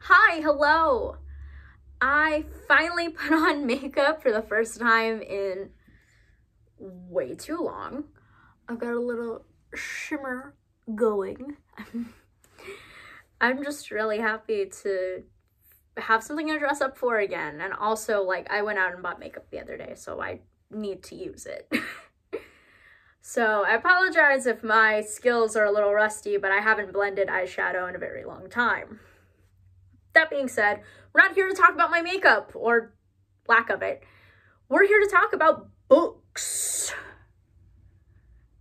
Hi, hello. I finally put on makeup for the first time in way too long. I've got a little shimmer going. I'm just really happy to have something to dress up for again. And also, like, I went out and bought makeup the other day, so I need to use it. So I apologize if my skills are a little rusty, but I haven't blended eyeshadow in a very long time. That being said, we're not here to talk about my makeup, or lack of it. We're here to talk about books.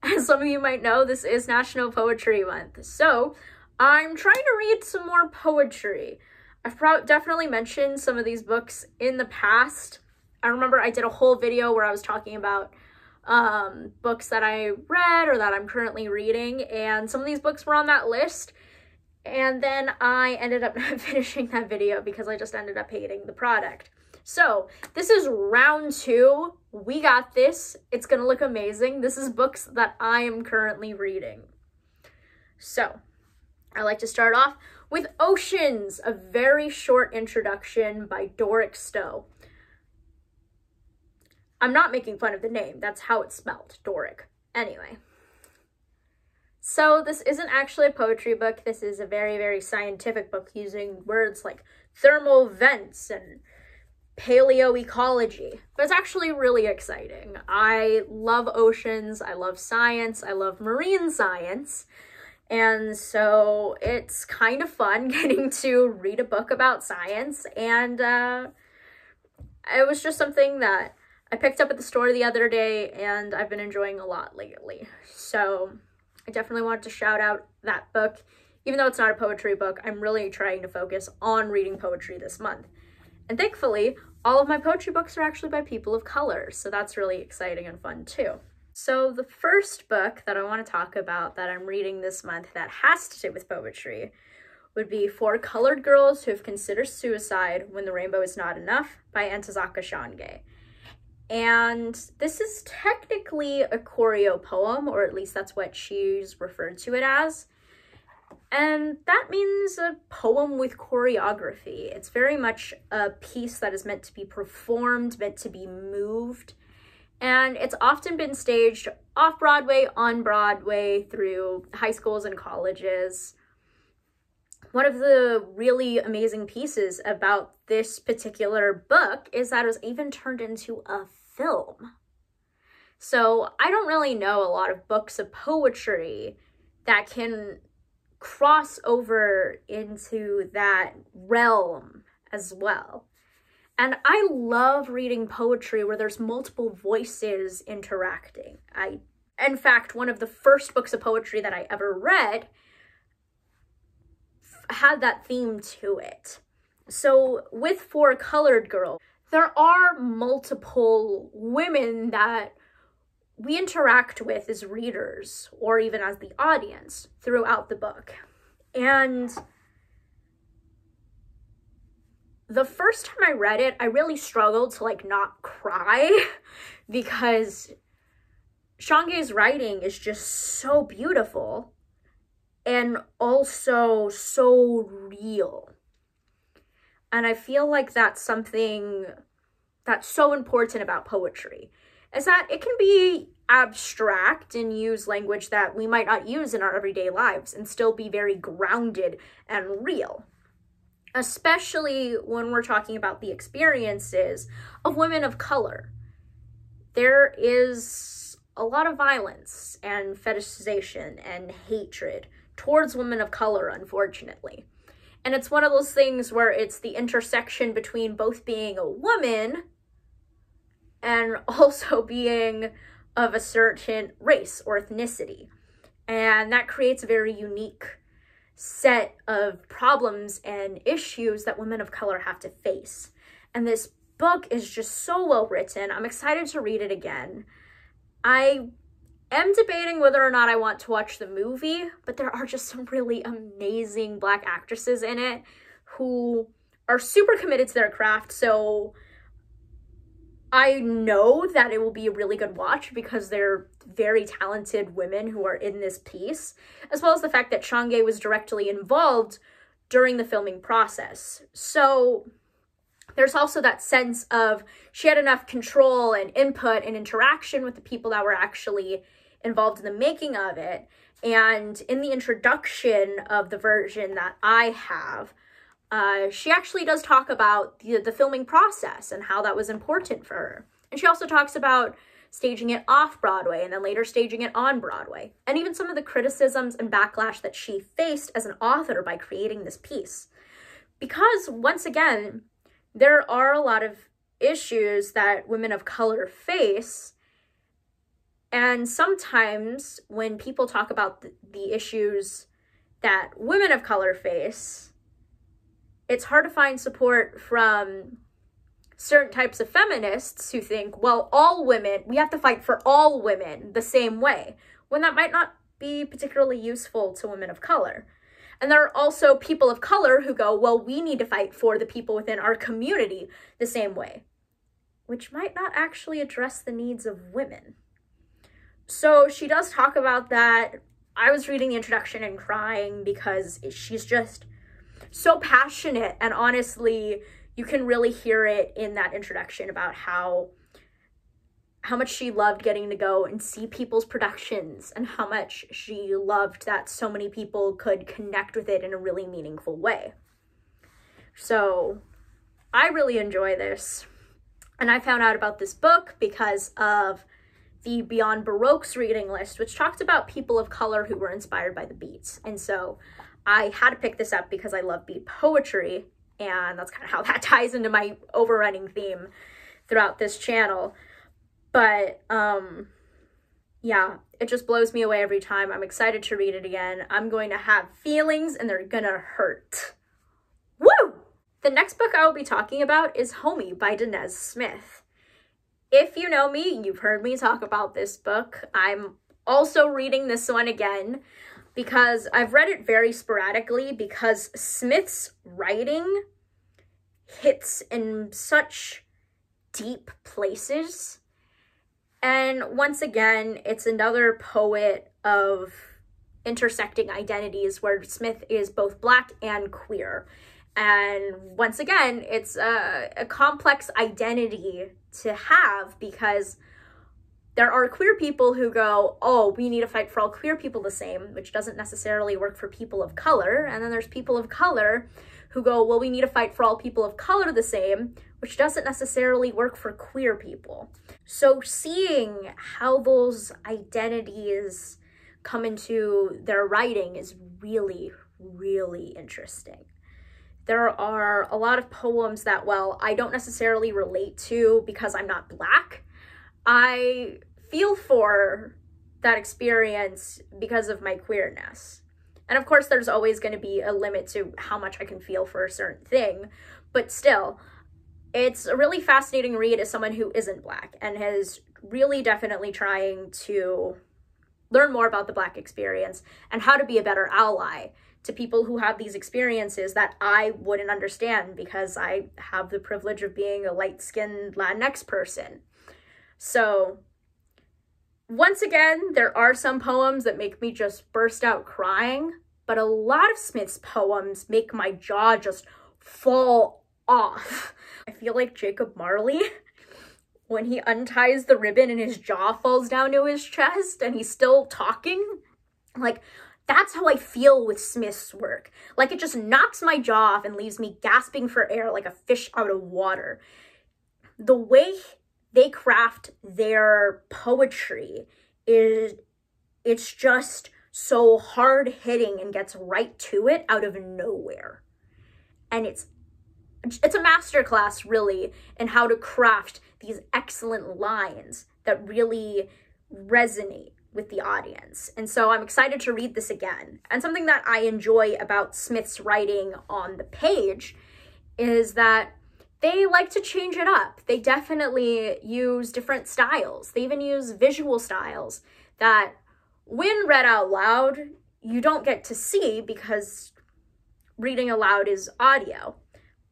As some of you might know, this is National Poetry Month, so I'm trying to read some more poetry. I've definitely mentioned some of these books in the past. I remember I did a whole video where I was talking about books that I read or that I'm currently reading, and some of these books were on that list. And then I ended up not finishing that video because I just ended up hating the product. So this is round 2. We got this. It's gonna look amazing. This is books that I am currently reading. So I like to start off with Oceans, a very short introduction by Doric Stowe. I'm not making fun of the name. That's how it's spelled, Doric. Anyway. So this isn't actually a poetry book. This is a very, very scientific book using words like thermal vents and paleoecology. But it's actually really exciting. I love oceans. I love science. I love marine science. And so it's kind of fun getting to read a book about science. And it was just something that I picked up at the store the other day and I've been enjoying a lot lately. So I definitely wanted to shout out that book. Even though it's not a poetry book, I'm really trying to focus on reading poetry this month. And thankfully, all of my poetry books are actually by people of color, so that's really exciting and fun too. So the first book that I want to talk about that I'm reading this month that has to do with poetry would be For Colored Girls Who Have Considered Suicide When the Rainbow Is Not Enough by Ntozake Shange. And this is technically a choreo poem, or at least that's what she's referred to it as. And that means a poem with choreography. It's very much a piece that is meant to be performed, meant to be moved. And it's often been staged off-Broadway, on Broadway, through high schools and colleges. One of the really amazing pieces about this particular book is that it was even turned into a film. So I don't really know a lot of books of poetry that can cross over into that realm as well. And I love reading poetry where there's multiple voices interacting. In fact, one of the first books of poetry that I ever read had that theme to it. So with For Colored Girl, there are multiple women that we interact with as readers or even as the audience throughout the book. And the first time I read it, I really struggled to not cry because Shange's writing is just so beautiful and also so real. And I feel like that's something that's so important about poetry, is that it can be abstract and use language that we might not use in our everyday lives and still be very grounded and real. Especially when we're talking about the experiences of women of color. There is a lot of violence and fetishization and hatred towards women of color, unfortunately. And it's one of those things where it's the intersection between both being a woman and also being of a certain race or ethnicity. And that creates a very unique set of problems and issues that women of color have to face. And this book is just so well written. I'm excited to read it again. I am debating whether or not I want to watch the movie, but there are just some really amazing Black actresses in it who are super committed to their craft, so I know that it will be a really good watch because they're very talented women who are in this piece, as well as the fact that Shange was directly involved during the filming process. So there's also that sense of she had enough control and input and interaction with the people that were actually involved in the making of it. And in the introduction of the version that I have, she actually does talk about the filming process and how that was important for her. And she also talks about staging it off Broadway and then later staging it on Broadway, and even some of the criticisms and backlash that she faced as an author by creating this piece. Because, once again, there are a lot of issues that women of color face, and sometimes when people talk about the issues that women of color face, it's hard to find support from certain types of feminists who think, well, all women, we have to fight for all women the same way, when that might not be particularly useful to women of color. And there are also people of color who go, well, we need to fight for the people within our community the same way, which might not actually address the needs of women. So she does talk about that. I was reading the introduction and crying because she's just so passionate, and honestly, you can really hear it in that introduction about how much she loved getting to go and see people's productions, and how much she loved that so many people could connect with it in a really meaningful way. So I really enjoy this. And I found out about this book because of the Beyond Baroque's reading list, which talked about people of color who were inspired by the Beats. And so I had to pick this up because I love beat poetry, and that's kind of how that ties into my overrunning theme throughout this channel. But, yeah, it just blows me away every time. I'm excited to read it again. I'm going to have feelings, and they're gonna hurt. Woo! The next book I will be talking about is Homie by Danez Smith. If you know me, you've heard me talk about this book. I'm also reading this one again because I've read it very sporadically, because Smith's writing hits in such deep places. And once again, it's another poet of intersecting identities where Smith is both Black and queer. And once again, it's a complex identity to have, because there are queer people who go, oh, we need to fight for all queer people the same, which doesn't necessarily work for people of color. And then there's people of color who go, well, we need to fight for all people of color the same, which doesn't necessarily work for queer people. So seeing how those identities come into their writing is really, really interesting. There are a lot of poems that, well, I don't necessarily relate to because I'm not Black. I feel for that experience because of my queerness. And of course, there's always going to be a limit to how much I can feel for a certain thing, but still, it's a really fascinating read as someone who isn't Black and is really definitely trying to learn more about the Black experience and how to be a better ally to people who have these experiences that I wouldn't understand because I have the privilege of being a light-skinned Latinx person. So, once again, there are some poems that make me just burst out crying, but a lot of Smith's poems make my jaw just fall off. I feel like Jacob Marley when he unties the ribbon and his jaw falls down to his chest and he's still talking. Like, that's how I feel with Smith's work. Like, it just knocks my jaw off and leaves me gasping for air like a fish out of water. The way they craft their poetry it's just so hard-hitting and gets right to it out of nowhere. And it's a masterclass, really, in how to craft these excellent lines that really resonate with the audience. And so I'm excited to read this again. And something that I enjoy about Smith's writing on the page is that they like to change it up. They definitely use different styles. They even use visual styles that, when read out loud, you don't get to see because reading aloud is audio.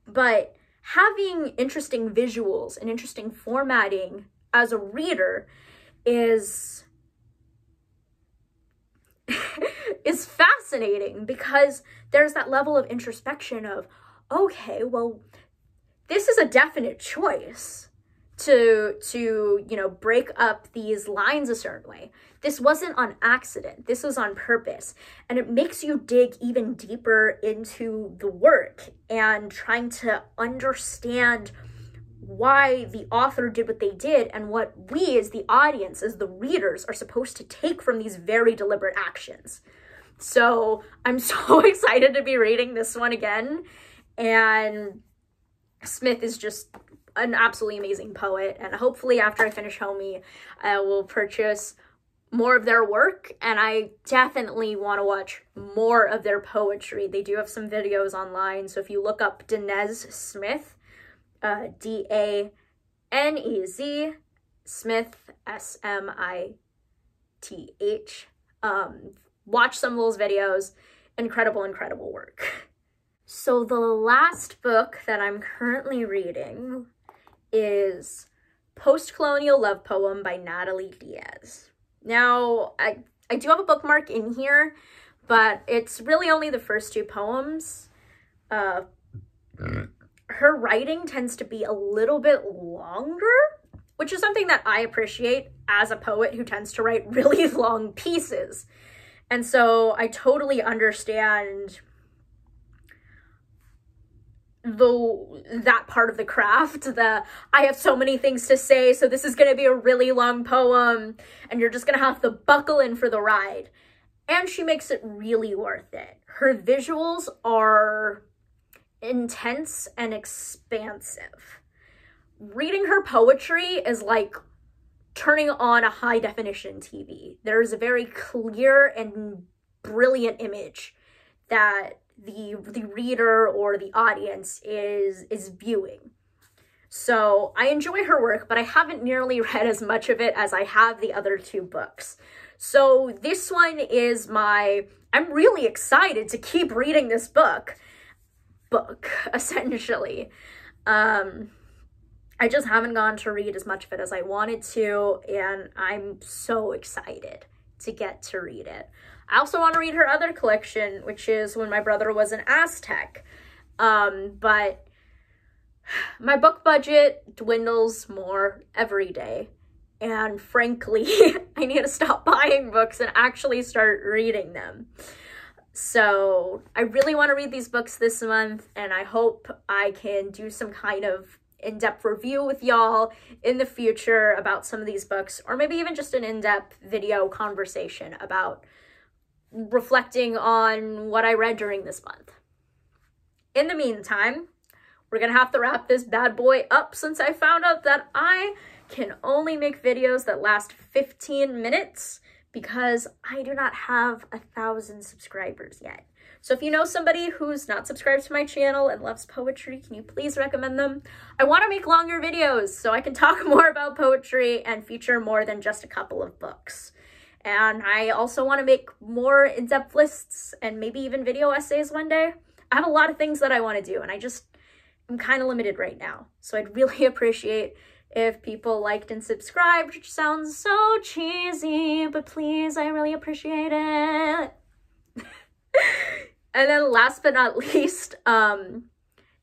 But having interesting visuals and interesting formatting as a reader is is fascinating because there's that level of introspection of, okay, well, this is a definite choice to you know, break up these lines a certain way. This wasn't on accident. This was on purpose. And it makes you dig even deeper into the work and trying to understand why the author did what they did and what we as the audience, as the readers, are supposed to take from these very deliberate actions. So I'm so excited to be reading this one again. And Smith is just an absolutely amazing poet. And hopefully after I finish Homie, I will purchase more of their work. And I definitely want to watch more of their poetry. They do have some videos online. So if you look up Danez Smith, D-A-N-E-Z, Smith, S-M-I-T-H. Watch some of those videos. Incredible, incredible work. So the last book that I'm currently reading is Post-Colonial Love Poem by Natalie Diaz. Now, I do have a bookmark in here, but it's really only the first two poems. Her writing tends to be a little bit longer, which is something that I appreciate as a poet who tends to write really long pieces. And so I totally understand that part of the craft, I have so many things to say, so this is going to be a really long poem, and you're just going to have to buckle in for the ride. And she makes it really worth it. Her visuals are intense and expansive. Reading her poetry is like turning on a high-definition TV. There's a very clear and brilliant image that the reader or the audience is viewing. So I enjoy her work, but I haven't nearly read as much of it as I have the other two books. So this one is I'm really excited to keep reading this book, essentially. I just haven't gone to read as much of it as I wanted to, and I'm so excited to get to read it. I also want to read her other collection, which is When My Brother Was an Aztec. But my book budget dwindles more every day. And frankly, I need to stop buying books and actually start reading them. So I really want to read these books this month, and I hope I can do some kind of in-depth review with y'all in the future about some of these books, or maybe even just an in-depth video conversation about reflecting on what I read during this month. In the meantime, we're gonna have to wrap this bad boy up since I found out that I can only make videos that last 15 minutes because I do not have 1,000 subscribers yet. So if you know somebody who's not subscribed to my channel and loves poetry, can you please recommend them? I want to make longer videos so I can talk more about poetry and feature more than just a couple of books. And I also want to make more in-depth lists and maybe even video essays one day. I have a lot of things that I want to do, and I'm kind of limited right now. So I'd really appreciate if people liked and subscribed, which sounds so cheesy, but please, I really appreciate it. And then last but not least,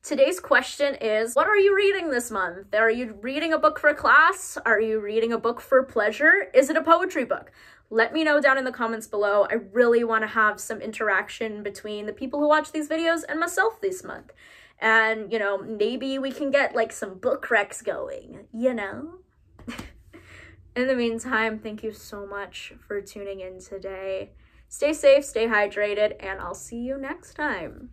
today's question is, what are you reading this month? Are you reading a book for class? Are you reading a book for pleasure? Is it a poetry book? Let me know down in the comments below. I really want to have some interaction between the people who watch these videos and myself this month. And, you know, maybe we can get like some book recs going, you know? In the meantime, thank you so much for tuning in today. Stay safe, stay hydrated, and I'll see you next time.